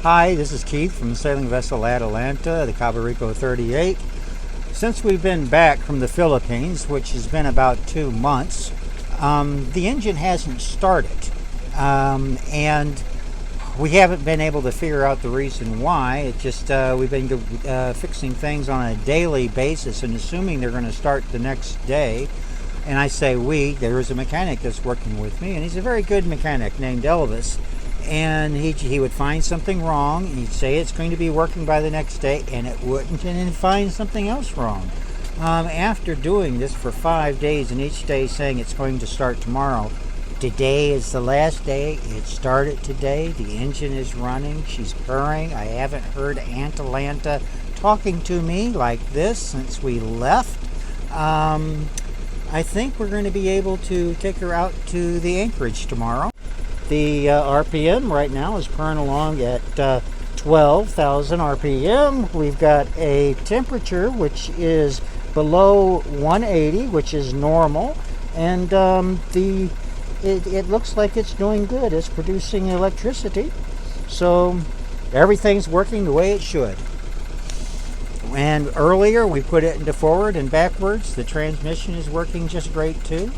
Hi, this is Keith from the sailing vessel Atalanta, the Cabo Rico 38. Since we've been back from the Philippines, which has been about 2 months, the engine hasn't started. And we haven't been able to figure out the reason why. It just we've been fixing things on a daily basis and assuming they're going to start the next day. And I say we, there is a mechanic that's working with me, and he's a very good mechanic named Elvis. And he would find something wrong, and he'd say it's going to be working by the next day, and it wouldn't, and then find something else wrong. After doing this for 5 days, and each day saying it's going to start tomorrow, today is the last day. It started today. The engine is running. She's purring. I haven't heard Atalanta talking to me like this since we left. I think we're going to be able to take her out to the anchorage tomorrow. The RPM right now is purring along at 12,000 RPM. We've got a temperature which is below 180, which is normal, and it looks like it's doing good. It's producing electricity, so everything's working the way it should. And earlier we put it into forward and backwards. The transmission is working just great too.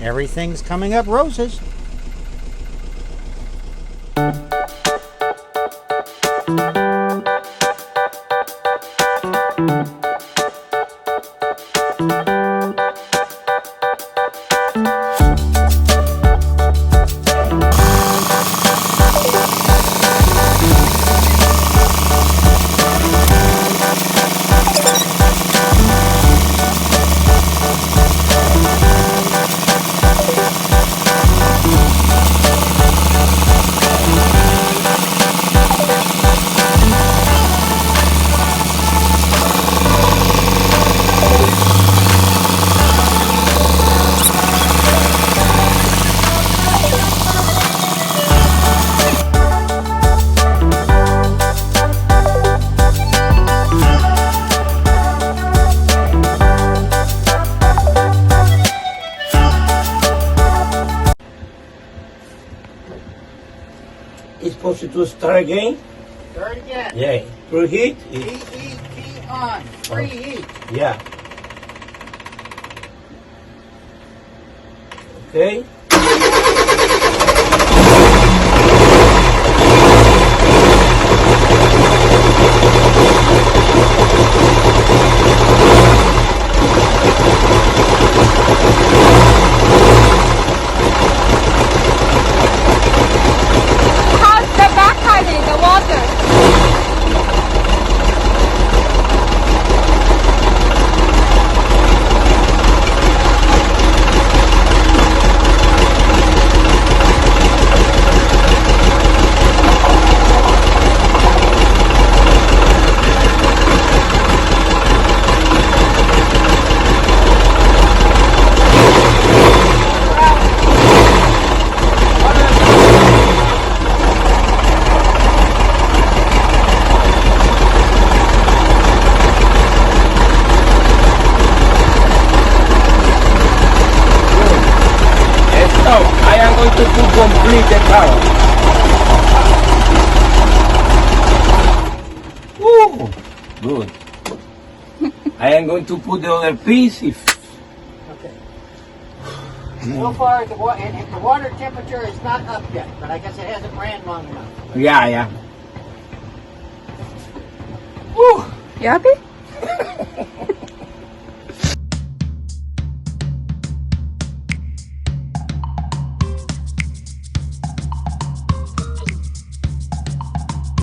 Everything's coming up roses. It's supposed to start again? Start again. Yeah. Preheat? Preheat on. Preheat. Yeah. Okay. I am going to complete the car. Woo! Good. I am going to put the other piece. Okay. So far, the water temperature is not up yet, but I guess it hasn't ran long enough. Yeah. Woo! You happy?